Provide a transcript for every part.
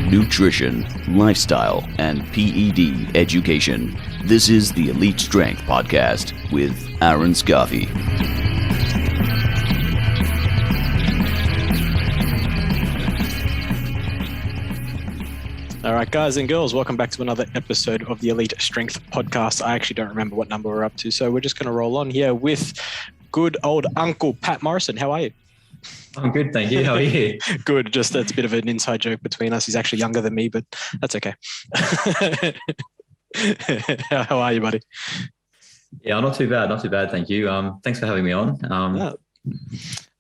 nutrition, lifestyle, and PED education. This is the Elite Strength Podcast with Aaron Scarfy. All right, guys and girls, welcome back to another episode of the Elite Strength Podcast. I actually don't remember what number we're up to, so we're just going to roll on here with good old Uncle Pat Morrison. How are you? I'm good, thank you. How are you? Good. Just that's a bit of an inside joke between us. He's actually younger than me, but that's okay. How are you, buddy? Yeah, not too bad, thank you. Thanks for having me on. I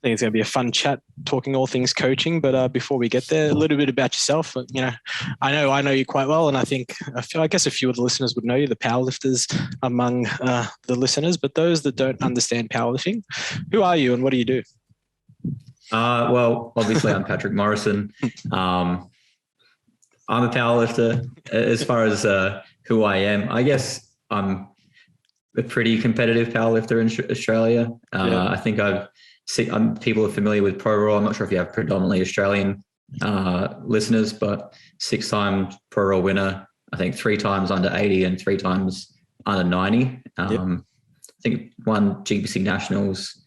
think it's going to be a fun chat talking all things coaching. But before we get there, a little bit about yourself. You know, I know you quite well, and I guess a few of the listeners would know you, the powerlifters among the listeners. But those that don't understand powerlifting, who are you and what do you do? Well, obviously, I'm Patrick Morrison. I'm a powerlifter. As far as who I am, I guess I'm a pretty competitive powerlifter in Australia. I think people are familiar with Pro Raw. I'm not sure if you have predominantly Australian listeners, but 6-time Pro Raw winner. I think 3 times under 80 and 3 times under 90. I think won GPC Nationals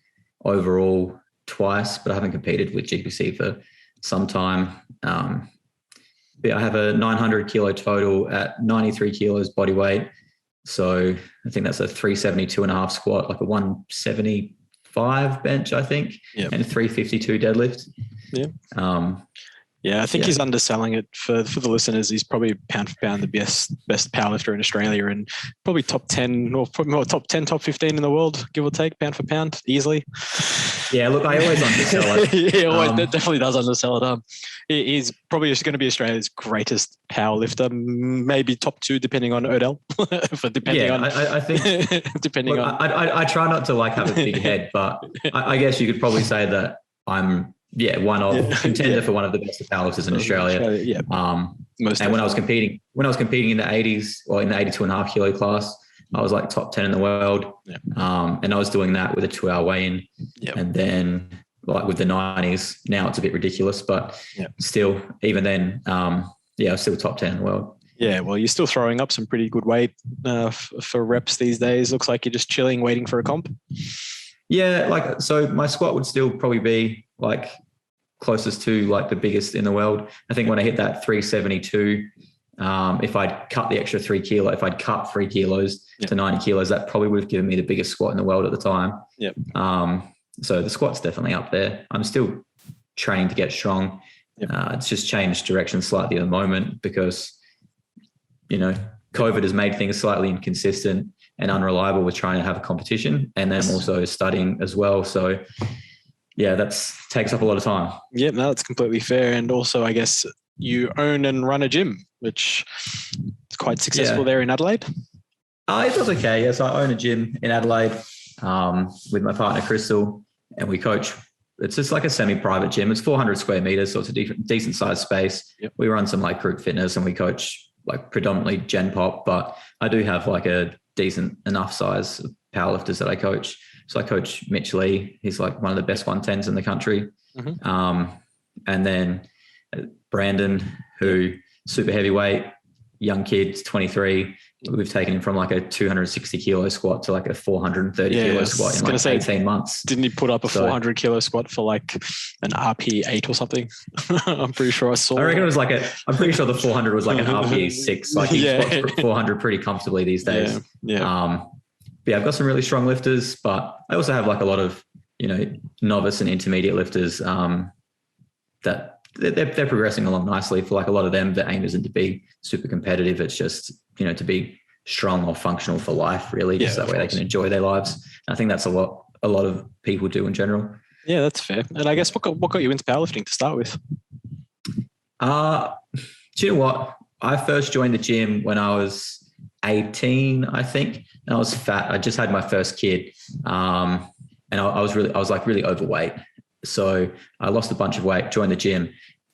overall twice, but I haven't competed with GPC for some time. But I have a 900 kilo total at 93 kilos body weight. So I think that's a 372.5 squat, like a 175 bench, I think, and a 352 deadlift. I think he's underselling it for the listeners. He's probably pound for pound the best powerlifter in Australia, and probably top 10 or probably more top 10, top 15 in the world, give or take, pound for pound, easily. Yeah, look, I always undersell it. That definitely does undersell it. He's probably just going to be Australia's greatest powerlifter, maybe top 2, depending on Odell. I think depending on. I try not to have a big head, but I guess you could probably say that I'm contender for one of the best powerlifters in Australia. And when I was competing in the 80s or in the 82.5 kilo class, I was like top 10 in the world. And I was doing that with a 2-hour weigh-in. And then with the 90s, now it's a bit ridiculous, but still, even then, I was still top 10 in the world. Yeah, well, you're still throwing up some pretty good weight for reps these days. Looks like you're just chilling, waiting for a comp. Yeah, so my squat would still probably be closest to the biggest in the world. I think when I hit that 372, if I'd cut the extra 3 kilos to 90 kilos, that probably would have given me the biggest squat in the world at the time. So the squat's definitely up there. I'm still training to get strong. It's just changed direction slightly at the moment because, COVID has made things slightly inconsistent and unreliable with trying to have a competition, and then also studying as well. So that takes up a lot of time. Yeah, no, that's completely fair. And also, I guess you own and run a gym, which is quite successful there in Adelaide. It does okay. Yes, I own a gym in Adelaide with my partner, Crystal, and we coach. It's just like a semi-private gym. It's 400 square meters, so it's a decent sized space. We run some group fitness and we coach predominantly Gen Pop, but I do have a decent enough size of powerlifters that I coach. So I coach Mitch Lee. He's one of the best 110s in the country. And then Brandon, who super heavyweight, young kid, 23. We've taken him from a 260 kilo squat to a 430 kilo squat in 18 months. Didn't he put up a 400 kilo squat for an RP 8 or something? I'm pretty sure I saw. I reckon it was I'm pretty sure the 400 was an RP 6. He squats 400 pretty comfortably these days. I've got some really strong lifters, but I also have a lot of, novice and intermediate lifters that they're progressing along nicely. For a lot of them, the aim isn't to be super competitive. It's just, to be strong or functional for life, really, just that way they can enjoy their lives. And I think that's a lot of people do in general. Yeah, that's fair. And I guess what got you into powerlifting to start with? Do you know what? I first joined the gym when I was 18, I think. And I was fat. I just had my first kid. And I was really overweight. So I lost a bunch of weight, joined the gym,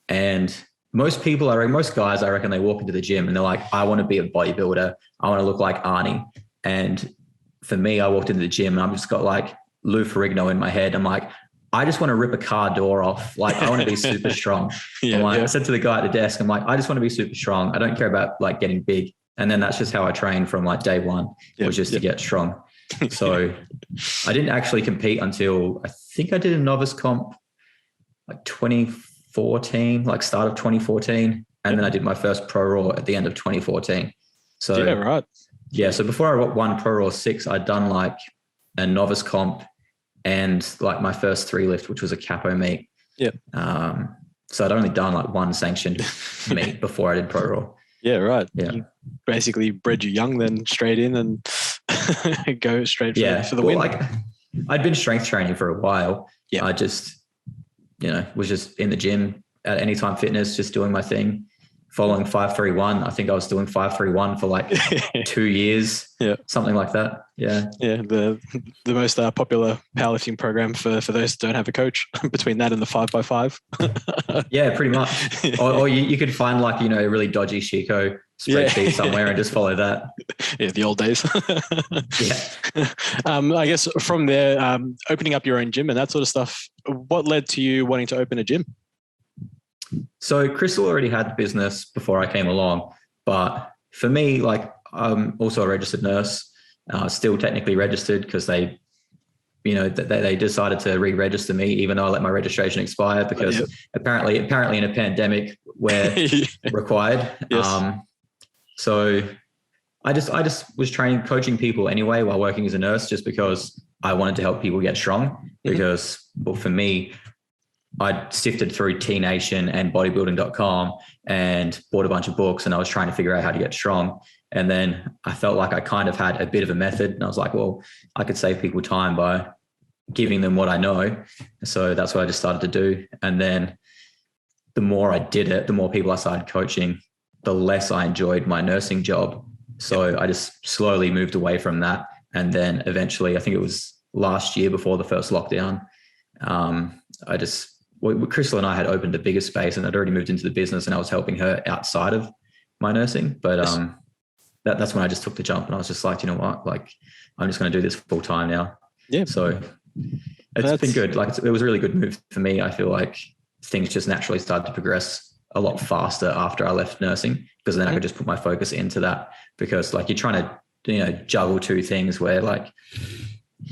and most guys, I reckon they walk into the gym and they're like, I want to be a bodybuilder. I want to look like Arnie. And for me, I walked into the gym and I've just got Lou Ferrigno in my head. I'm like, I just want to rip a car door off. Like, I want to be super strong. I said to the guy at the desk, I'm like, I just want to be super strong. I don't care about like getting big. And then that's just how I trained from like day one, was just to get strong. So I didn't actually compete until I think I did a novice comp like 2014, like start of 2014. And then I did my first Pro Raw at the end of 2014. So yeah, right. Yeah. So before I won Pro Raw 6, I'd done like a novice comp and like my first 3 lift, which was a capo meet. Yeah. So I'd only done like one sanctioned meet before I did Pro Raw. Yeah, right. Yeah. You basically bred you young, then straight in and go straight for the win. Like, I'd been strength training for a while. Yeah. I just, was just in the gym at Anytime Fitness, just doing my thing, following 531. I think I was doing 531 for like 2 years. Yeah. Something like that. Yeah. Yeah. The most popular powerlifting program for those that don't have a coach, between that and the 5x5. Yeah, pretty much. Or you could find like, a really dodgy Chico spreadsheet somewhere and just follow that. Yeah, the old days. Yeah. I guess from there, opening up your own gym and that sort of stuff, what led to you wanting to open a gym? So Crystal already had the business before I came along, but for me, like, I'm also a registered nurse, still technically registered because they decided to re-register me, even though I let my registration expire because apparently in a pandemic we're required. Yes. So I just was coaching people anyway while working as a nurse, just because I wanted to help people get strong. Because, well, for me, I sifted through T Nation and bodybuilding.com and bought a bunch of books, and I was trying to figure out how to get strong. And then I felt like I kind of had a bit of a method, and I was like, well, I could save people time by giving them what I know. So that's what I just started to do. And then the more I did it, the more people I started coaching, the less I enjoyed my nursing job. So I just slowly moved away from that. And then eventually, I think it was last year before the first lockdown, Crystal and I had opened a bigger space, and I'd already moved into the business, and I was helping her outside of my nursing. But that's when I just took the jump, and I was just like, you know what, like, I'm just going to do this full time now. Yeah. So it's been good. Like, it was a really good move for me. I feel like things just naturally started to progress a lot faster after I left nursing, because then I could just put my focus into that, because like, you're trying to, juggle two things where like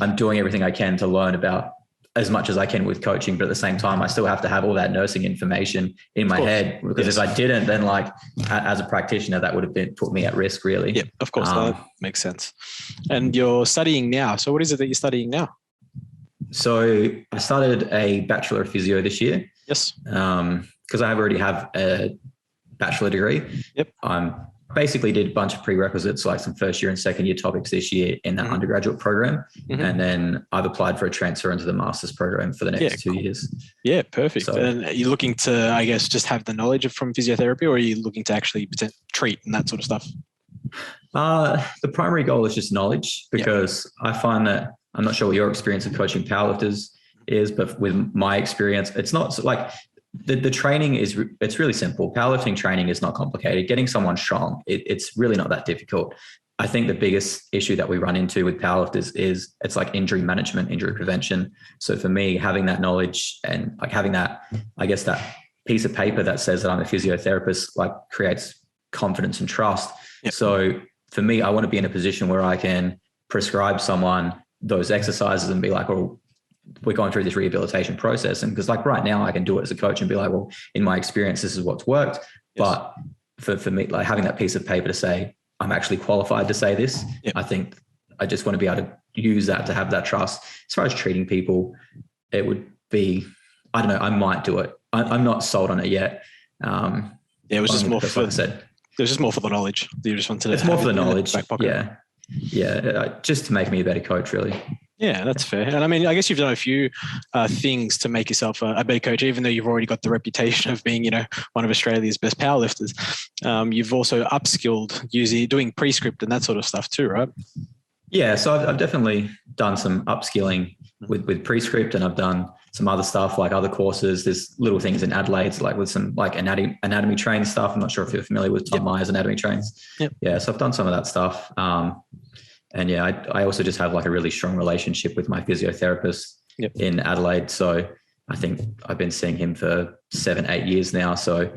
I'm doing everything I can to learn about as much as I can with coaching, but at the same time, I still have to have all that nursing information in my head, because if I didn't, then like as a practitioner, that would have put me at risk, really. Yeah, of course, that makes sense. And you're studying now. So what is it that you're studying now? So I started a Bachelor of Physio this year. Yes. Because I already have a bachelor degree. Yep. Basically did a bunch of prerequisites, like some first year and second year topics this year in that undergraduate program. And then I've applied for a transfer into the master's program for the next 2 years. Yeah, perfect. So, and are you looking to, I guess, just have the knowledge from physiotherapy, or are you looking to actually treat and that sort of stuff? The primary goal is just knowledge, because I find that, I'm not sure what your experience of coaching powerlifters is, but with my experience, it's not like, the training it's really simple. Powerlifting training is not complicated. Getting someone strong, it's really not that difficult. I think the biggest issue that we run into with powerlifters is it's like injury management, injury prevention. So for me, having that knowledge and like having that, I guess, that piece of paper that says that I'm a physiotherapist, like, creates confidence and trust. Yep. So for me, I want to be in a position where I can prescribe someone those exercises and be like, well, we're going through this rehabilitation process. And because like right now I can do it as a coach and be like, well, in my experience, this is what's worked. Yes. But for me, like, having that piece of paper to say, I'm actually qualified to say this. Yep. I think I just want to be able to use that to have that trust. As far as treating people, it would be, I don't know, I might do it. I'm not sold on it yet. It was just more for, like I said, it was just more for the knowledge. You just wanted to. It's more for the knowledge. Back pocket. Yeah. Just to make me a better coach, really. Yeah, that's fair. And I mean, I guess you've done a few things to make yourself a better coach, even though you've already got the reputation of being, one of Australia's best powerlifters. You've also upskilled doing prescript and that sort of stuff too, right? Yeah, so I've definitely done some upskilling with prescript, and I've done some other stuff like other courses. There's little things in Adelaide, like with some like anatomy train stuff. I'm not sure if you're familiar with Tom Myers anatomy trains. Yep. Yeah, so I've done some of that stuff. And yeah, I also just have like a really strong relationship with my physiotherapist. in Adelaide. So I think I've been seeing him for 7-8 years now. So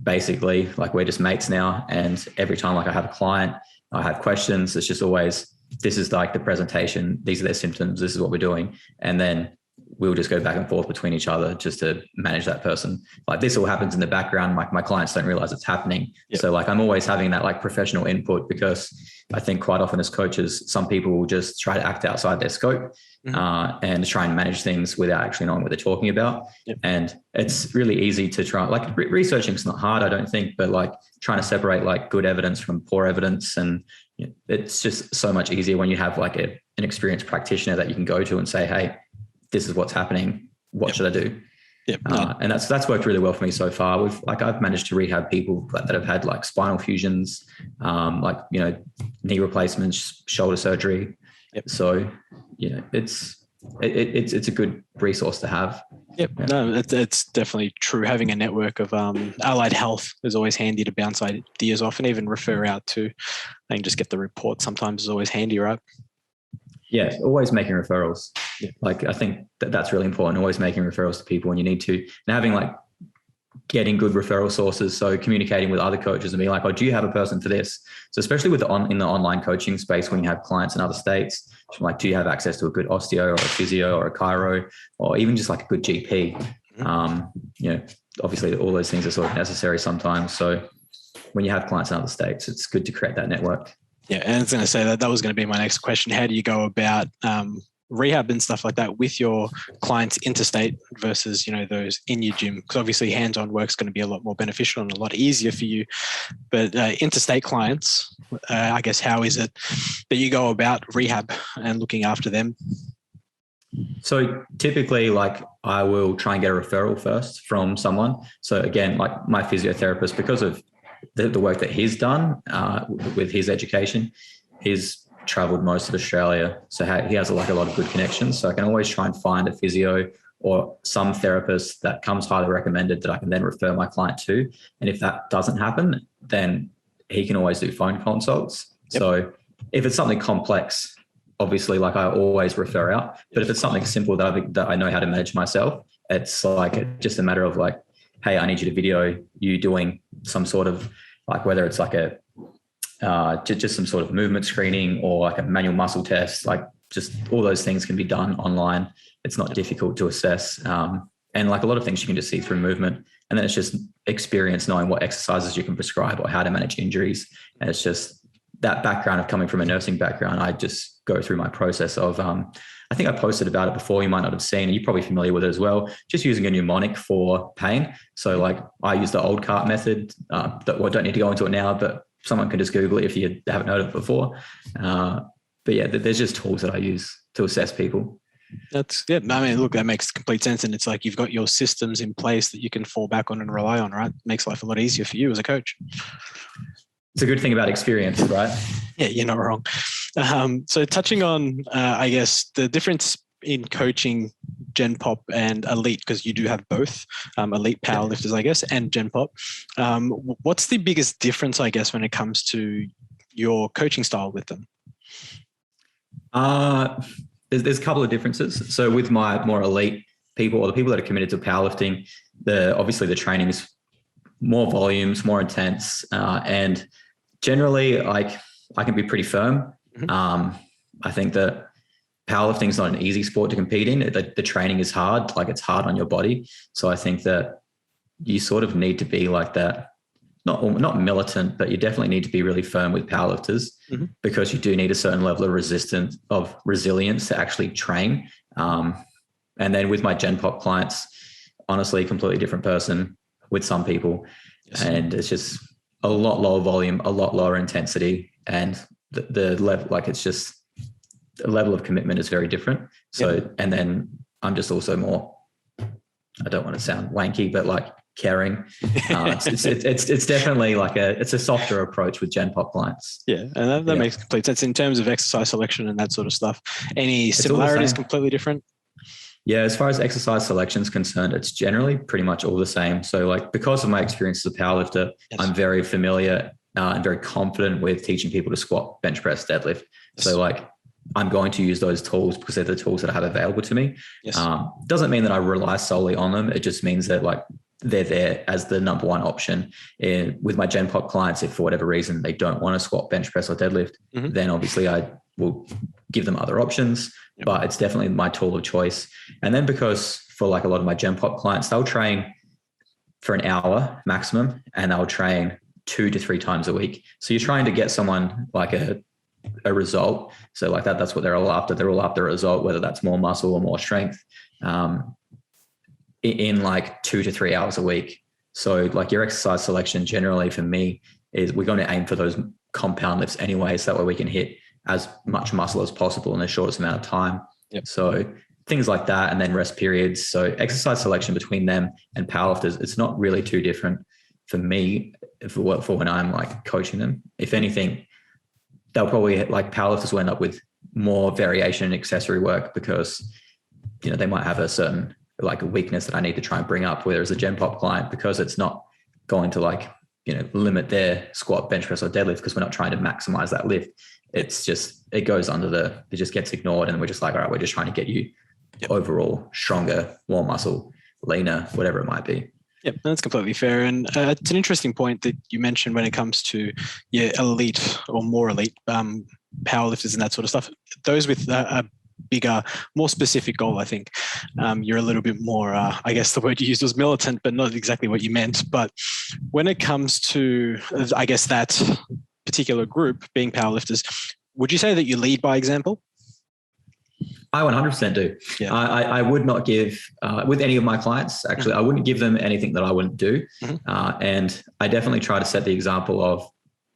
basically, like, we're just mates now. And every time like I have a client, I have questions, it's just always, this is like the presentation, these are their symptoms, this is what we're doing. And then we'll just go back and forth between each other just to manage that person. Like, this all happens in the background. Like, my clients don't realize it's happening. Yep. So like, I'm always having that like professional input, because I think quite often as coaches, some people will just try to act outside their scope and try and manage things without actually knowing what they're talking about. Yep. And it's really easy to try, like, researching is not hard, I don't think, but like trying to separate like good evidence from poor evidence. And it's just so much easier when you have like an experienced practitioner that you can go to and say, hey, this is what's happening. What should I do? And that's worked really well for me so far. I've managed to rehab people that have had like spinal fusions, knee replacements, shoulder surgery. So, it's a good resource to have. No, it's definitely true. Having a network of allied health is always handy to bounce ideas off, and even refer out to, and just get the report sometimes is always handy, right? Yeah, always making referrals. Like, I think that's really important. Always making referrals to people when you need to, and having like getting good referral sources. So communicating with other coaches and being like, oh, do you have a person for this? So especially with in the online coaching space, when you have clients in other states, like, do you have access to a good osteo or a physio or a chiro, or even just like a good GP? Obviously all those things are sort of necessary sometimes. So when you have clients in other states, it's good to create that network. Yeah, and I was going to say that was going to be my next question. How do you go about rehab and stuff like that with your clients interstate versus, those in your gym? Because obviously hands-on work is going to be a lot more beneficial and a lot easier for you. But interstate clients, I guess, how is it that you go about rehab and looking after them? So typically, like, I will try and get a referral first from someone. So again, like my physiotherapist, because of the work that he's done with his education, he's traveled most of Australia. So he has like a lot of good connections. So I can always try and find a physio or some therapist that comes highly recommended that I can then refer my client to. And if that doesn't happen, then he can always do phone consults. Yep. So if it's something complex, obviously, like, I always refer out. But if it's something simple that I know how to manage myself, it's like just a matter of like, hey, I need you to video you doing some sort of, like, whether it's like just some sort of movement screening or like a manual muscle test, like, just all those things can be done online. It's not difficult to assess. And like a lot of things you can just see through movement. And then it's just experience, knowing what exercises you can prescribe or how to manage injuries. And it's just that background of coming from a nursing background. I just go through my process of, I think I posted about it before, you might not have seen, and you're probably familiar with it as well, just using a mnemonic for pain. So like, I use the old cart method that I don't need to go into it now, but someone can just Google it if you haven't heard of it before. But yeah, there's just tools that I use to assess people. That's good. I mean, look, that makes complete sense. And it's like, you've got your systems in place that you can fall back on and rely on, right? Makes life a lot easier for you as a coach. It's a good thing about experience, right? Yeah, you're not wrong. So touching on, I guess, the difference in coaching Gen Pop and Elite, because you do have both, Elite powerlifters, I guess, and Gen Pop. What's the biggest difference, I guess, when it comes to your coaching style with them? There's a couple of differences. So with my more elite people, or the people that are committed to powerlifting, obviously the training is more volumes, more intense, and generally, like, I can be pretty firm. Mm-hmm. I think that powerlifting is not an easy sport to compete in. The training is hard, like, it's hard on your body. So I think that you sort of need to be like that, not militant, but you definitely need to be really firm with powerlifters, mm-hmm. because you do need a certain level of resilience to actually train. And then with my Gen Pop clients, honestly, completely different person with some people. Yes. And it's just a lot lower volume, a lot lower intensity, and the level, like, it's just the level of commitment is very different. So, yep. And then I'm just also more, I don't want to sound wanky, but like caring. It's definitely like it's a softer approach with Gen Pop clients. Yeah, and that makes complete sense in terms of exercise selection and that sort of stuff. Any similarities completely different? Yeah, as far as exercise selection is concerned, it's generally pretty much all the same. So like, because of my experience as a powerlifter, yes. I'm very familiar and very confident with teaching people to squat, bench press, deadlift. Yes. So like, I'm going to use those tools because they're the tools that I have available to me. Yes. Doesn't mean that I rely solely on them. It just means that like they're there as the number one option. With my Gen Pop clients, if for whatever reason they don't want to squat, bench press, or deadlift, then obviously I will give them other options, but it's definitely my tool of choice. And then because for like a lot of my Gen Pop clients, they'll train for an hour maximum and they'll train 2 to 3 times a week. So you're trying to get someone like a result. So like that's what they're all after. They're all after a result, whether that's more muscle or more strength, in like 2 to 3 hours a week. So like your exercise selection generally for me is we're going to aim for those compound lifts anyway. So that way we can hit as much muscle as possible in the shortest amount of time. Yep. So things like that, and then rest periods. So exercise selection between them and powerlifters, it's not really too different for me for when I'm like coaching them. If anything, they'll probably like powerlifters will end up with more variation in accessory work because, you know, they might have a certain like a weakness that I need to try and bring up, whereas a Gen Pop client, because it's not going to like, you know, limit their squat, bench press, or deadlift because we're not trying to maximize that lift. It's just, it goes under it just gets ignored. And we're just like, all right, we're just trying to get you overall stronger, more muscle, leaner, whatever it might be. Yep, that's completely fair. And it's an interesting point that you mentioned when it comes to elite or more elite powerlifters and that sort of stuff. Those with a bigger, more specific goal, I think you're a little bit more, I guess the word you used was militant, but not exactly what you meant. But when it comes to, I guess, that particular group being powerlifters, would you say that you lead by example? I 100% do. Yeah. I would not give, with any of my clients, actually, I wouldn't give them anything that I wouldn't do. And I definitely try to set the example of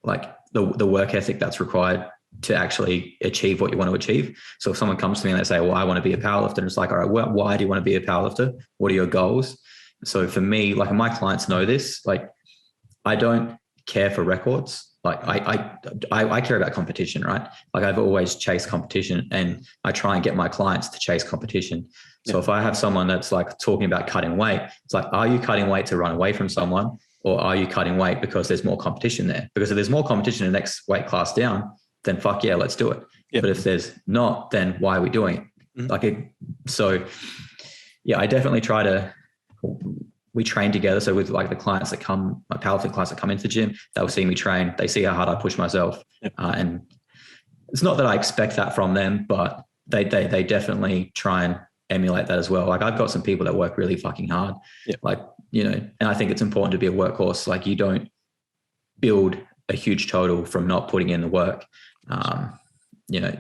like the work ethic that's required to actually achieve what you want to achieve. So if someone comes to me and they say, well, I want to be a powerlifter, and it's like, all right, well, why do you want to be a powerlifter? What are your goals? So for me, like my clients know this, like I don't care for records. Like I care about competition, right? Like I've always chased competition, and I try and get my clients to chase competition. So if I have someone that's like talking about cutting weight, it's like, are you cutting weight to run away from someone, or are you cutting weight because there's more competition there? Because if there's more competition in the next weight class down, then fuck yeah, let's do it. But if there's not, then why are we doing it? So yeah, I definitely try to, we train together. So with like the clients that come, my powerlifting clients that come into the gym, they'll see me train. They see how hard I push myself. And it's not that I expect that from them, but they definitely try and emulate that as well. Like I've got some people that work really fucking hard. Like, you know, and I think it's important to be a workhorse. Like you don't build a huge total from not putting in the work. You know,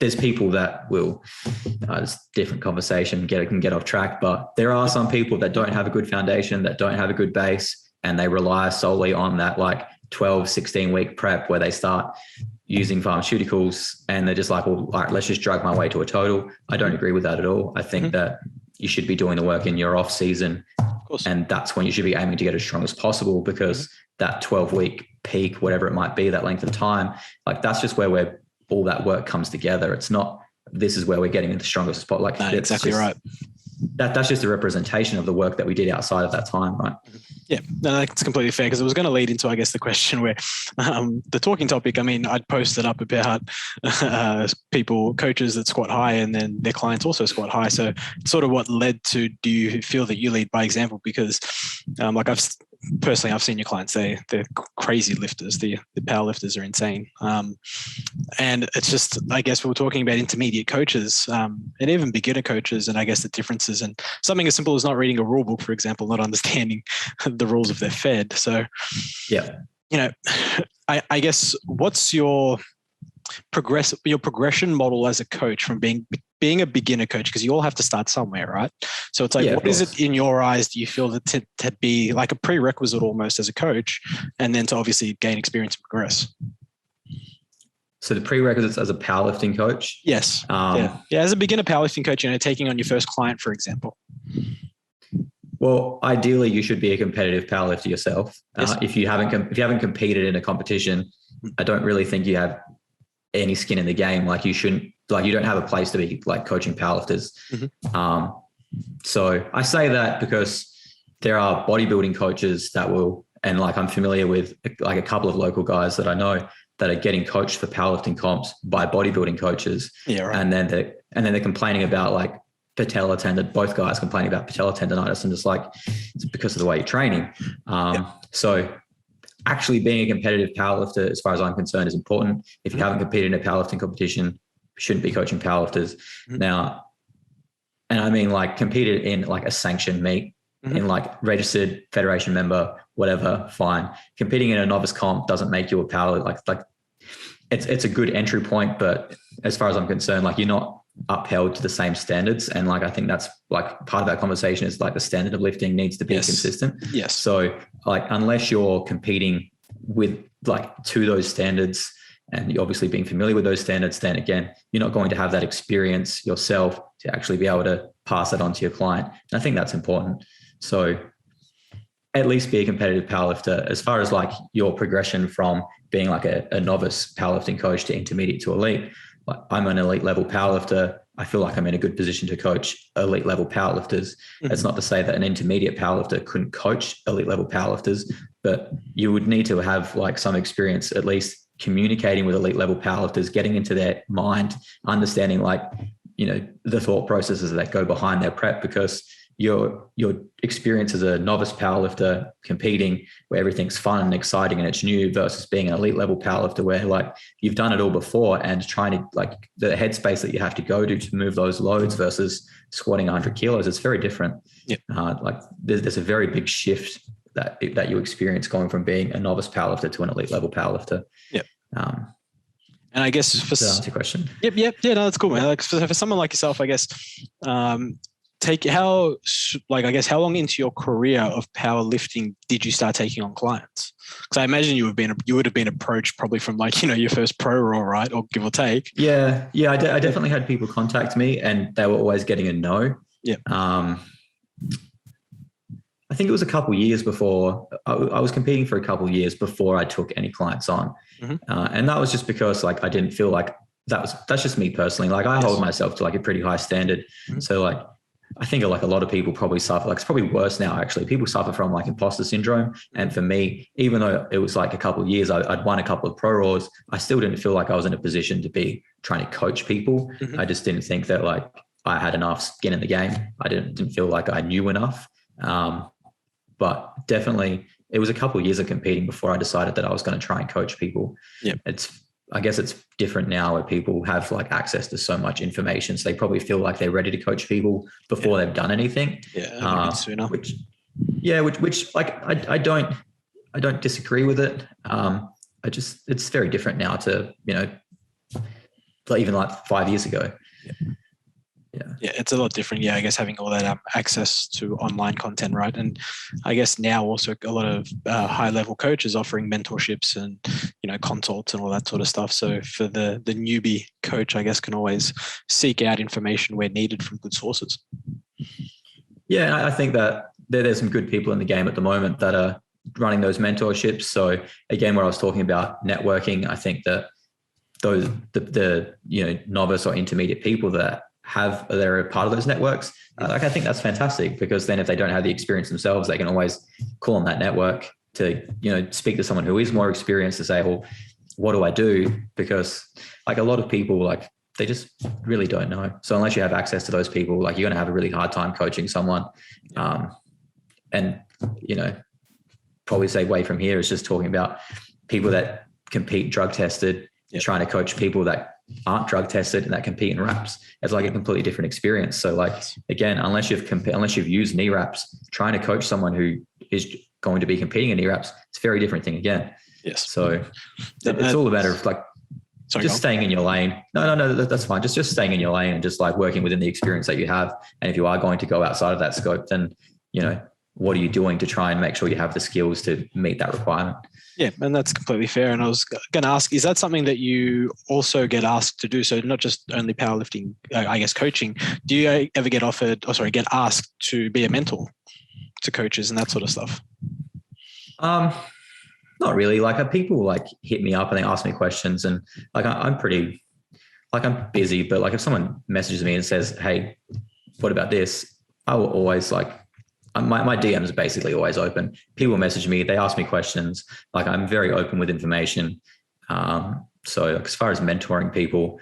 there's people that will, it's a different conversation, can get off track, but there are some people that don't have a good foundation, that don't have a good base, and they rely solely on that like 12, 16 week prep where they start using pharmaceuticals, and they're just like, well, all right, let's just drug my way to a total. I don't agree with that at all. I think that you should be doing the work in your off season, and that's when you should be aiming to get as strong as possible, because that 12-week peak, whatever it might be, that length of time, like that's just where all that work comes together. It's not, this is where we're getting in the strongest spot. Like no, exactly just, right. That's just a representation of the work that we did outside of that time, right? Yeah, no, that's completely fair, because it was going to lead into, I guess, the question where the talking topic, I mean, I'd posted up about people, coaches that squat high and then their clients also squat high. So it's sort of what led to, do you feel that you lead by example? Because like I've seen your clients, they're crazy lifters. The power lifters are insane. And it's just, I guess we were talking about intermediate coaches and even beginner coaches, and I guess the differences, and something as simple as not reading a rule book, for example, not understanding the rules of their fed. So, yeah, you know, I guess what's your progression model as a coach from being a beginner coach, because you all have to start somewhere, right? So it's like, what is it in your eyes do you feel that to be like a prerequisite almost as a coach, and then to obviously gain experience and progress? So the prerequisites as a powerlifting coach? Yes. As a beginner powerlifting coach, you know, taking on your first client, for example. Well, ideally you should be a competitive powerlifter yourself. Yes. If you haven't competed in a competition, I don't really think you have any skin in the game. Like you don't have a place to be like coaching powerlifters. So I say that because there are bodybuilding coaches that will, and like I'm familiar with like a couple of local guys that I know that are getting coached for powerlifting comps by bodybuilding coaches. Yeah, right. And then they're complaining about like patella tendon, both guys complaining about patella tendonitis, and it's like, it's because of the way you're training. So actually being a competitive powerlifter, as far as I'm concerned, is important. If you haven't competed in a powerlifting competition, you shouldn't be coaching powerlifters. Now, and I mean like competed in like a sanctioned meet, in like registered federation member, whatever, fine. Competing in a novice comp doesn't make you a powerlifter. Like it's a good entry point, but as far as I'm concerned, like you're not upheld to the same standards. And like, I think that's like part of that conversation is like the standard of lifting needs to be consistent. Yes. So like, unless you're competing with like to those standards and you're obviously being familiar with those standards, then again, you're not going to have that experience yourself to actually be able to pass that on to your client. And I think that's important. So at least be a competitive powerlifter. As far as like your progression from being like a novice powerlifting coach to intermediate to elite, like I'm an elite level powerlifter. I feel like I'm in a good position to coach elite level powerlifters. It's not to say that an intermediate powerlifter couldn't coach elite level powerlifters, but you would need to have like some experience, at least communicating with elite level powerlifters, getting into their mind, understanding like, you know, the thought processes that go behind their prep, because your experience as a novice powerlifter competing where everything's fun and exciting and it's new versus being an elite level powerlifter where like you've done it all before and trying to like the headspace that you have to go to move those loads versus squatting 100 kilos, it's very different. Like there's a very big shift that you experience going from being a novice powerlifter to an elite level powerlifter. And I guess for to answer your question. Yeah, no, that's cool, man. Like for someone like yourself, I guess, how long into your career of powerlifting did you start taking on clients? Because I imagine you would have been approached probably from like, you know, your first pro roll, right? Or give or take. Yeah. I definitely had people contact me and they were always getting a no. Yeah. I think it was a couple of years before I was competing for a couple of years before I took any clients on. And that was just because like, I didn't feel like that's just me personally. Like I hold myself to like a pretty high standard. So like, I think like a lot of people probably suffer, like it's probably worse now actually. People suffer from like imposter syndrome. And for me, even though it was like a couple of years, I'd won a couple of pro rolls, I still didn't feel like I was in a position to be trying to coach people. I just didn't think that like I had enough skin in the game. I didn't feel like I knew enough. But definitely it was a couple of years of competing before I decided that I was going to try and coach people. I guess it's different now where people have like access to so much information. So they probably feel like they're ready to coach people before they've done anything. Sooner. Which like, I don't disagree with it. It's very different now to, you know, even like 5 years ago. Yeah, it's a lot different. I guess having all that access to online content, right? And I guess now also a lot of high level coaches offering mentorships and, you know, consults and all that sort of stuff. So for the newbie coach, I guess can always seek out information where needed from good sources. Yeah, I think that there's some good people in the game at the moment that are running those mentorships. So again, where I was talking about networking, I think that the you know, novice or intermediate people that they're a part of those networks. Like I think that's fantastic, because then if they don't have the experience themselves, they can always call on that network to, you know, speak to someone who is more experienced to say, well, what do I do? Because like a lot of people, like they just really don't know. So unless you have access to those people, like you're going to have a really hard time coaching someone. And, you know, probably segue from here is just talking about people that compete drug tested, trying to coach people that aren't drug tested and that compete in wraps. It's like a completely different experience. So like, again, unless you've used knee wraps, trying to coach someone who is going to be competing in knee wraps, it's a very different thing again. So it's all a matter of like, staying in your lane. No, that's fine. Just staying in your lane and just like working within the experience that you have. And if you are going to go outside of that scope, then, you know, what are you doing to try and make sure you have the skills to meet that requirement? Yeah, and that's completely fair. And I was going to ask, is that something that you also get asked to do? So not just only powerlifting, I guess coaching. Do you ever get asked to be a mentor to coaches and that sort of stuff? Not really. Like people like hit me up and they ask me questions, and like I'm pretty, like I'm busy, but like if someone messages me and says, "Hey, what about this?" I will always like. My DMs are basically always open. People message me, they ask me questions. Like I'm very open with information. So as far as mentoring people,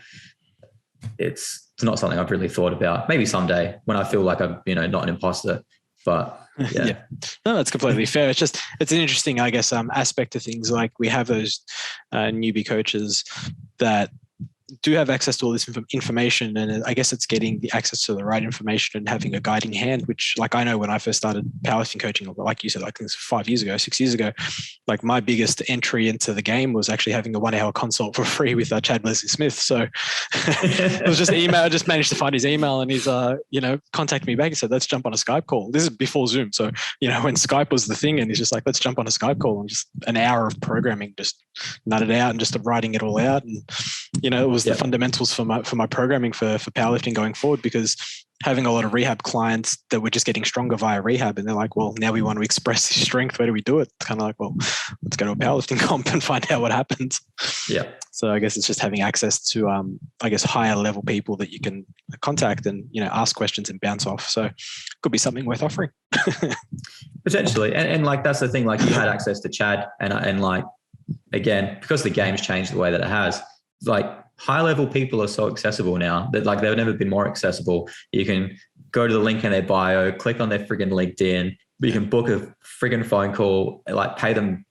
it's not something I've really thought about. Maybe someday when I feel like I'm, not an imposter, but yeah. No, that's completely fair. It's an interesting, I guess, aspect of things. Like we have those newbie coaches that do have access to all this information, and I guess it's getting the access to the right information and having a guiding hand, which, like, I know when I first started powerlifting coaching, like you said, like 6 years ago, like my biggest entry into the game was actually having a 1 hour consult for free with Chad Leslie Smith. So it was just an email. I just managed to find his email, and he's contacted me back and said, let's jump on a Skype call. This is before Zoom. So, when Skype was the thing, and he's just like, let's jump on a Skype call, and just an hour of programming, just nutted out and just writing it all out. And, it was the fundamentals for my programming for powerlifting going forward, because having a lot of rehab clients that were just getting stronger via rehab, and they're like, well, now we want to express this strength. Where do we do it? It's kind of like, well, let's go to a powerlifting comp and find out what happens. Yeah. So I guess it's just having access to, higher level people that you can contact and, ask questions and bounce off. So it could be something worth offering. Potentially. And like, that's the thing, like you had access to Chad and like, again, because the game's changed the way that it has, like high level people are so accessible now that like they've never been more accessible. You can go to the link in their bio, click on their friggin' LinkedIn, you can book a friggin' phone call, like pay them,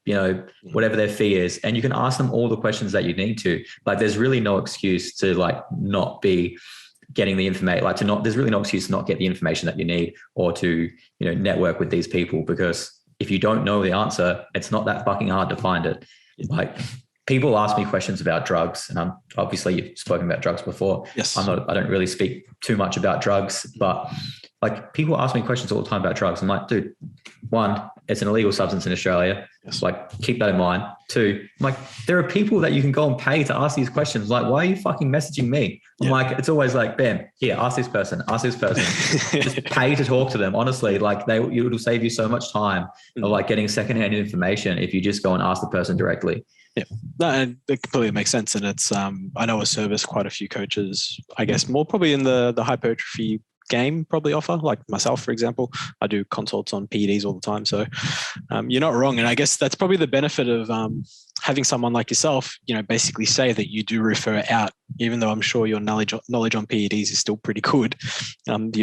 whatever their fee is, and you can ask them all the questions that you need to. Like there's really no excuse to like not be getting the information, there's really no excuse to not get the information that you need, or to, network with these people, because if you don't know the answer, it's not that fucking hard to find it. Like people ask me questions about drugs, and obviously you've spoken about drugs before. Yes. I don't really speak too much about drugs, but like people ask me questions all the time about drugs. I'm like, dude, one, it's an illegal substance in Australia. Yes. Like keep that in mind. Two, I'm like, there are people that you can go and pay to ask these questions. Like, why are you fucking messaging me? I'm like, it's always like, bam, here, ask this person. Just pay to talk to them. Honestly, like it'll save you so much time of like getting secondhand information if you just go and ask the person directly. Yeah, no, and it completely makes sense. And it's, I know I service quite a few coaches, I guess more probably in the hypertrophy game probably offer, like myself, for example. I do consults on PEDs all the time. So you're not wrong. And I guess that's probably the benefit of having someone like yourself, basically say that you do refer out, even though I'm sure your knowledge on PEDs is still pretty good. The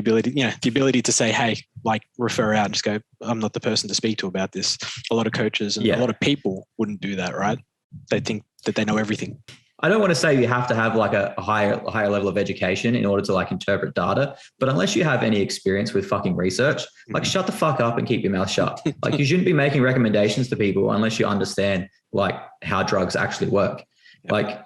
ability to say, hey, like refer out and just go, I'm not the person to speak to about this. A lot of coaches and a lot of people wouldn't do that, right? They think that they know everything. I don't want to say you have to have like a higher level of education in order to like interpret data, but unless you have any experience with fucking research, like shut the fuck up and keep your mouth shut. Like you shouldn't be making recommendations to people unless you understand like how drugs actually work. Like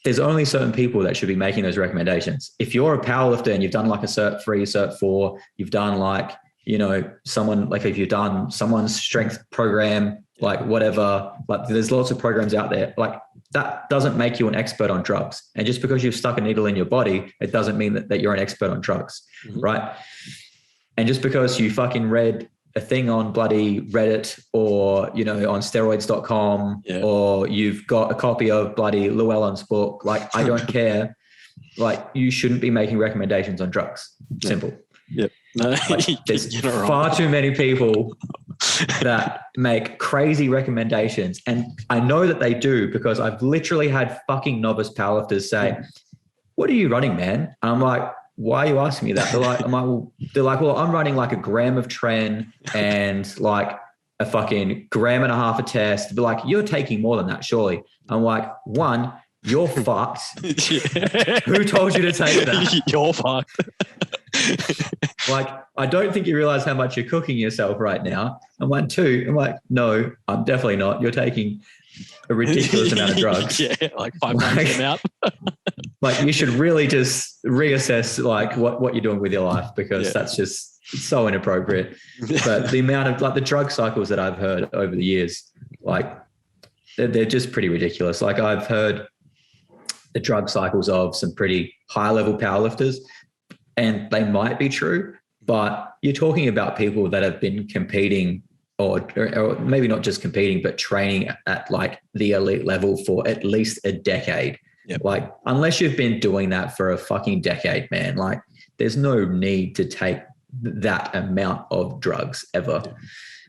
there's only certain people that should be making those recommendations. If you're a powerlifter and you've done like a Cert 3, Cert 4, you've done like, if you've done someone's strength program, like whatever, like there's lots of programs out there, like that doesn't make you an expert on drugs. And just because you've stuck a needle in your body, it doesn't mean that you're an expert on drugs, right? And just because you fucking read a thing on bloody Reddit or, on steroids.com or you've got a copy of bloody Llewellyn's book, like I don't care. Like you shouldn't be making recommendations on drugs. Simple. Yep. No, like, there's far too many people that make crazy recommendations. And I know that they do because I've literally had fucking novice powerlifters say, what are you running, man? And I'm like, why are you asking me that? They're like, well, I'm running like a gram of tren and like a fucking gram and a half a test. They're like, you're taking more than that, surely. I'm like, one, you're fucked. Who told you to take that? You're fucked. Like, I don't think you realize how much you're cooking yourself right now. I'm like, two. I'm like, no, I'm definitely not. You're taking a ridiculous amount of drugs. Like 5 times them out. Like, you should really just reassess like what you're doing with your life, because that's just so inappropriate. But the amount of like the drug cycles that I've heard over the years, like they're just pretty ridiculous. Like I've heard the drug cycles of some pretty high level powerlifters, and they might be true, but you're talking about people that have been competing or maybe not just competing, but training at like the elite level for at least a decade. Yep. Like, unless you've been doing that for a fucking decade, man, like there's no need to take that amount of drugs ever.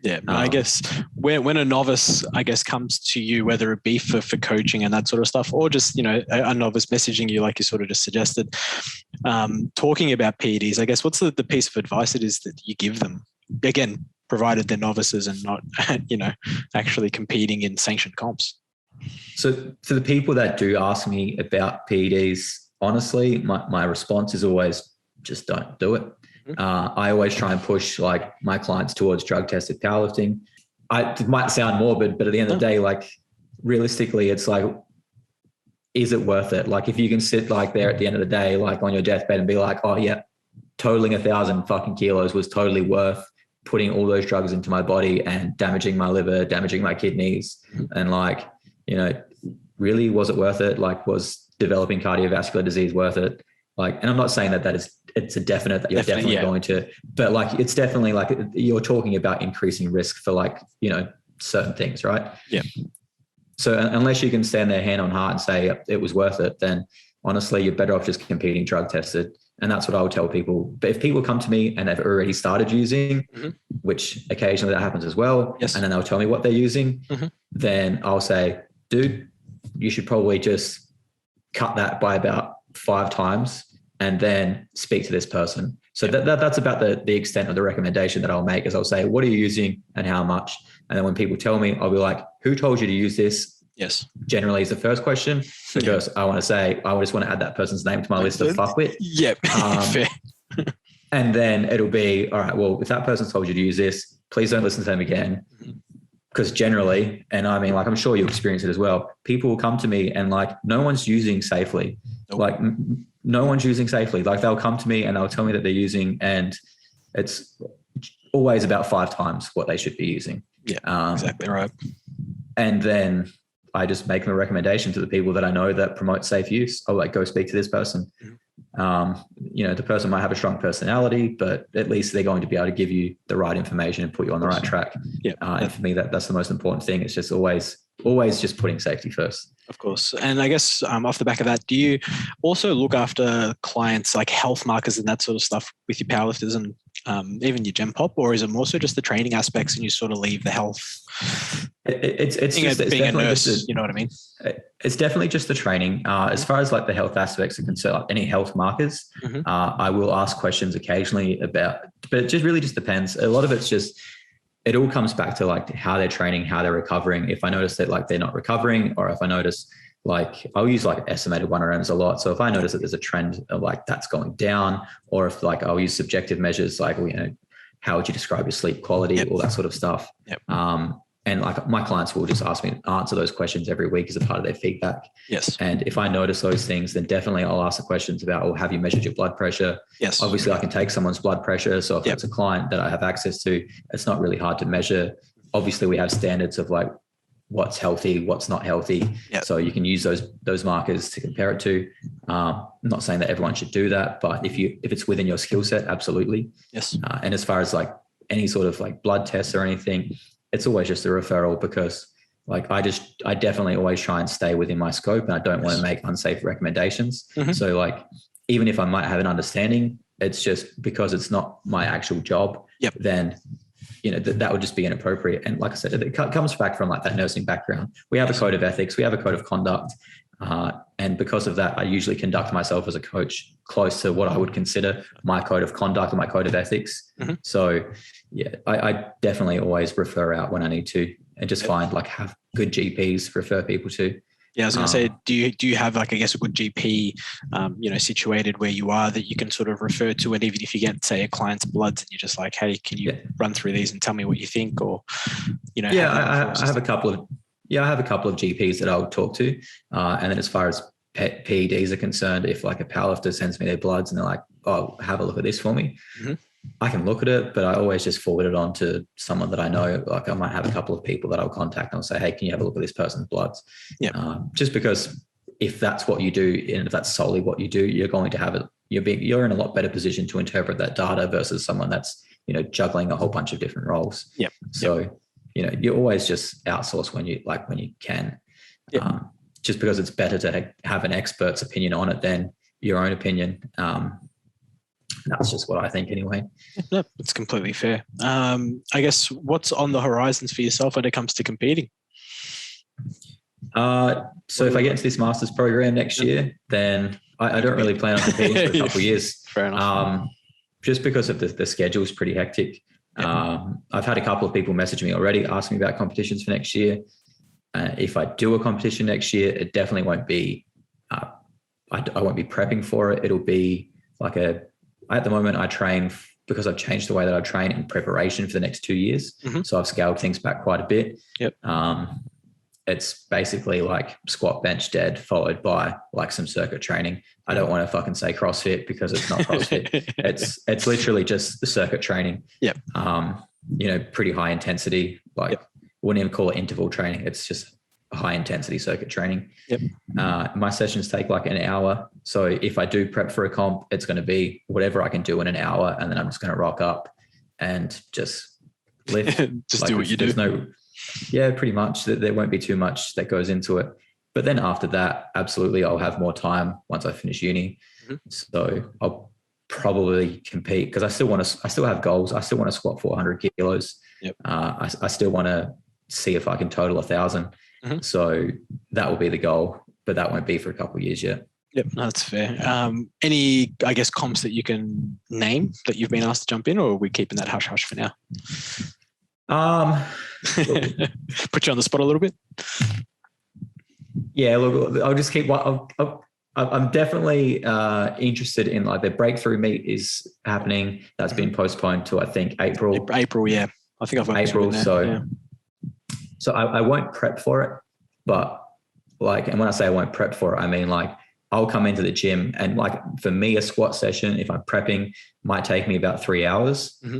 Yeah, I guess when a novice, I guess, comes to you, whether it be for coaching and that sort of stuff, or just, a novice messaging you, like you sort of just suggested, talking about PEDs, I guess, what's the piece of advice it is that you give them? Again, provided they're novices and not, actually competing in sanctioned comps. So for the people that do ask me about PEDs, honestly, my response is always just don't do it. I always try and push like my clients towards drug tested powerlifting. It might sound morbid, but at the end of the day, like realistically, it's like, is it worth it? Like if you can sit like there at the end of the day, like on your deathbed and be like, oh yeah, totaling 1,000 fucking kilos was totally worth putting all those drugs into my body and damaging my liver, damaging my kidneys. And like, really, was it worth it? Like was developing cardiovascular disease worth it? Like, and I'm not saying that it's a definite that you're definitely going to, but like, it's definitely like you're talking about increasing risk for like, certain things, right? Yeah. So unless you can stand there hand on heart and say it was worth it, then honestly, you're better off just competing drug tested. And that's what I would tell people. But if people come to me and they've already started using, which occasionally that happens as well, and then they'll tell me what they're using, then I'll say, dude, you should probably just cut that by about 5 times and then speak to this person. So that's about the extent of the recommendation that I'll make, is I'll say, what are you using and how much? And then when people tell me, I'll be like, who told you to use this? Yes. Generally is the first question, because I want to say, I just want to add that person's name to my list of fuck with. Yep. Fair. And then it'll be, all right, well, if that person's told you to use this, please don't listen to them again. Because generally, and I mean, like, I'm sure you experience it as well, people will come to me and like, no one's using safely. Nope. Like no one's using safely. Like they'll come to me and they'll tell me that they're using, and it's always about 5 times what they should be using. Yeah, exactly right. And then I just make them a recommendation to the people that I know that promote safe use. I'll like, go speak to this person. The person might have a strong personality, but at least they're going to be able to give you the right information and put you on the right track. And for me, that's the most important thing. It's just always just putting safety first. Of course. And I guess off the back of that, do you also look after clients like health markers and that sort of stuff with your powerlifters and even your gem pop, or is it more so just the training aspects and you sort of leave the health? It's being a nurse, you know what I mean? It's definitely just the training. As far as like the health aspects are concerned, like any health markers, I will ask questions occasionally about, but it just really just depends. A lot of it's just, it all comes back to like how they're training, how they're recovering. If I notice that like they're not recovering, or if I notice like, I'll use like estimated 1RMs a lot. So if I notice that there's a trend of like that's going down, or if like I'll use subjective measures, like, how would you describe your sleep quality, all that sort of stuff. And like my clients will just ask me to answer those questions every week as a part of their feedback. Yes. And if I notice those things, then definitely I'll ask the questions about, have you measured your blood pressure? Yes. Obviously I can take someone's blood pressure. So if it's a client that I have access to, it's not really hard to measure. Obviously we have standards of like what's healthy, what's not healthy. So you can use those markers to compare it to. I'm not saying that everyone should do that, but if it's within your skill set, absolutely. Yes. And as far as like any sort of like blood tests or anything, it's always just a referral, because like I definitely always try and stay within my scope, and I don't want to make unsafe recommendations. So like, even if I might have an understanding, it's just because it's not my actual job, then, that would just be inappropriate. And like I said, it comes back from like that nursing background. We have a code of ethics, we have a code of conduct. And because of that, I usually conduct myself as a coach close to what I would consider my code of conduct and my code of ethics. So I definitely always refer out when I need to, and just find like have good GPs refer people to. Yeah, I was going to say, do you have like, I guess, a good GP, situated where you are that you can sort of refer to, and even if you get, say, a client's bloods and you're just like, hey, can you run through these and tell me what you think, or, I have a couple of GPs that I'll talk to, and then as far as PEDs are concerned, if like a powerlifter sends me their bloods and they're like, oh, have a look at this for me. I can look at it, but I always just forward it on to someone that I know. Like I might have a couple of people that I'll contact and I'll say, hey, can you have a look at this person's bloods? Just because if that's what you do, and if that's solely what you do, you're going to have it. You're in a lot better position to interpret that data versus someone that's, juggling a whole bunch of different roles. So, you always just outsource when you can, just because it's better to have an expert's opinion on it than your own opinion. That's just what I think anyway. No, it's completely fair. I guess what's on the horizons for yourself when it comes to competing? So if I get into this master's program next year, then I don't really plan on competing for a couple of years. Fair enough. Just because of the schedule is pretty hectic. I've had a couple of people message me already asking me about competitions for next year. If I do a competition next year, it definitely won't be, I won't be prepping for it. It'll be like at the moment I train because I've changed the way that I train in preparation for the next 2 years. Mm-hmm. So I've scaled things back quite a bit. Yep. It's basically like squat, bench, dead, followed by like some circuit training. I don't want to fucking say CrossFit because it's not CrossFit. It's literally just the circuit training. Yep. Pretty high intensity, like wouldn't even call it interval training. It's just high intensity circuit training. Yep. My sessions take like an hour. So if I do prep for a comp, it's going to be whatever I can do in an hour. And then I'm just going to rock up and just lift. Just do what you do. Pretty much. There won't be too much that goes into it. But then after that, absolutely, I'll have more time once I finish uni. Mm-hmm. So I'll probably compete because I still have goals. I still want to squat 400 kilos. Yep. I still want to see if I can total 1,000. Mm-hmm. So that will be the goal, but that won't be for a couple of years yet. Yep, that's fair. Any, I guess, comps that you can name that you've been asked to jump in, or are we keeping that hush hush for now? Put you on the spot a little bit. Yeah, look, I'll just keep. I'm definitely interested in like the breakthrough meet is happening. That's been postponed to I think April. April, yeah. I think I've April. So I won't prep for it, but like, and when I say I won't prep for it, I mean like I'll come into the gym and like for me, a squat session, if I'm prepping, might take me about 3 hours. Mm-hmm.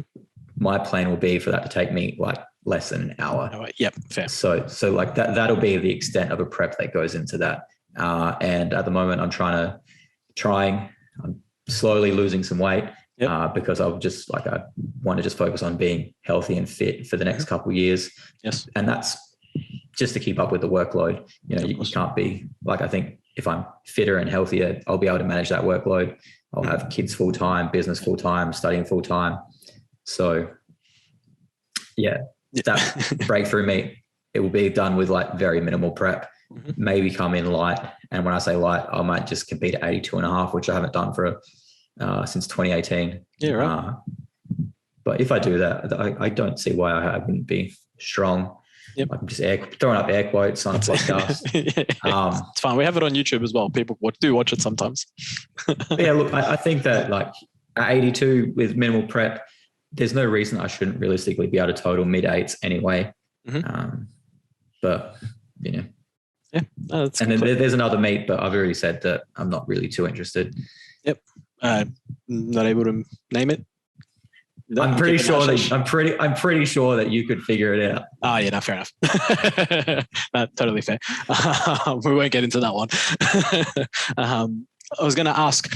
My plan will be for that to take me like less than an hour. Yep, fair. So like that'll be the extent of a prep that goes into that. And at the moment, I'm slowly losing some weight. Yep. Because I want to just focus on being healthy and fit for the next couple of years. Yes. And that's just to keep up with the workload. You can't be like, I think if I'm fitter and healthier, I'll be able to manage that workload. I'll have kids full time, business full time, studying full time. So that breakthrough meet, it will be done with like very minimal prep, maybe come in light. And when I say light, I might just compete at 82.5, which I haven't done since 2018. Yeah, right. But if I do that, I don't see why I wouldn't be strong. Yep. I'm just throwing up air quotes on a podcast. It's fine. We have it on YouTube as well. People do watch it sometimes. Yeah, look, I think that like at 82 with minimal prep, there's no reason I shouldn't realistically be able to total mid-8s anyway. Mm-hmm. But, Yeah. No, and then there's another meet, but I've already said that I'm not really too interested. Yep. Not able to name it. No, I'm pretty sure that you could figure it out. Oh yeah, no, fair enough. Totally fair. We won't get into that one. I was going to ask,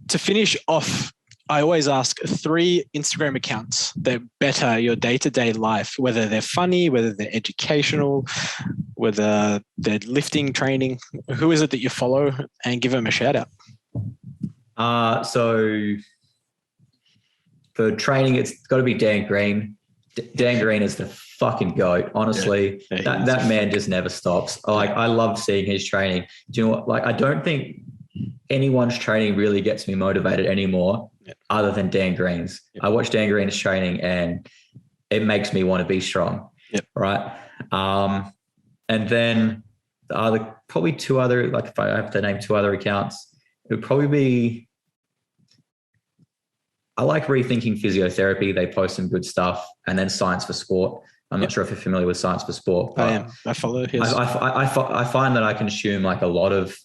to finish off, I always ask 3 Instagram accounts that better your day-to-day life, whether they're funny, whether they're educational, whether they're lifting, training. Who is it that you follow, and give them a shout out? So for training, it's got to be Dan Green. Dan Green is the fucking GOAT. Honestly, that man just never stops. Like, I love seeing his training. Do you know what? Like, I don't think anyone's training really gets me motivated anymore other than Dan Green's. I watch Dan Green's training and it makes me want to be strong. Yep. Right. And then probably 2 other, like if I have to name 2 other accounts, it would probably be, I like Rethinking Physiotherapy. They post some good stuff. And then Science for Sport. I'm not sure if you're familiar with Science for Sport. I am. I follow his. I find that I consume like a lot of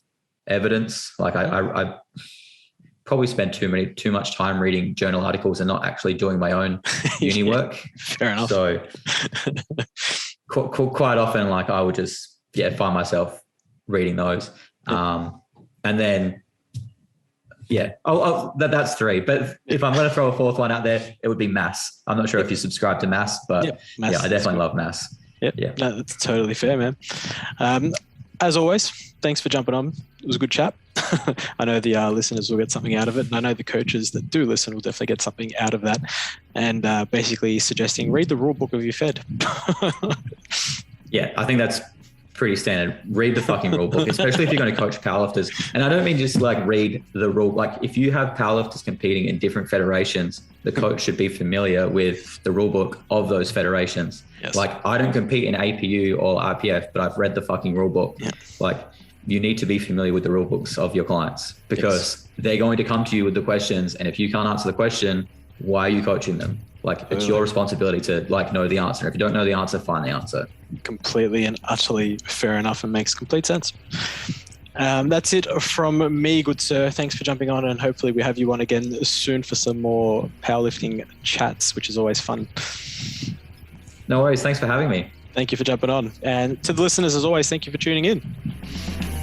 evidence. Like I probably spend too much time reading journal articles and not actually doing my own uni work. Fair enough. So quite often, like I would just find myself reading those. And then that's 3. But if I'm going to throw a 4th one out there, it would be Mass. I'm not sure if you subscribe to Mass, but Mass, I definitely love Mass. Yep. Yeah, no, that's totally fair, man. as always, thanks for jumping on. It was a good chat. I know the listeners will get something out of it, and I know the coaches that do listen will definitely get something out of that. And basically suggesting read the rule book of your Fed. Yeah, I think that's pretty standard. Read the fucking rule book, especially if you're going to coach powerlifters. And I don't mean just like read the rule. Like if you have powerlifters competing in different federations, the coach should be familiar with the rule book of those federations. Yes. Like I don't compete in APU or RPF, but I've read the fucking rule book. Yeah. Like you need to be familiar with the rule books of your clients because they're going to come to you with the questions. And if you can't answer the question, why are you coaching them? Like it's your responsibility to like know the answer. If you don't know the answer, find the answer. Completely and utterly fair enough and makes complete sense. That's it from me, good sir. Thanks for jumping on, and hopefully we have you on again soon for some more powerlifting chats, which is always fun. No worries. Thanks for having me. Thank you for jumping on. And to the listeners, as always, thank you for tuning in.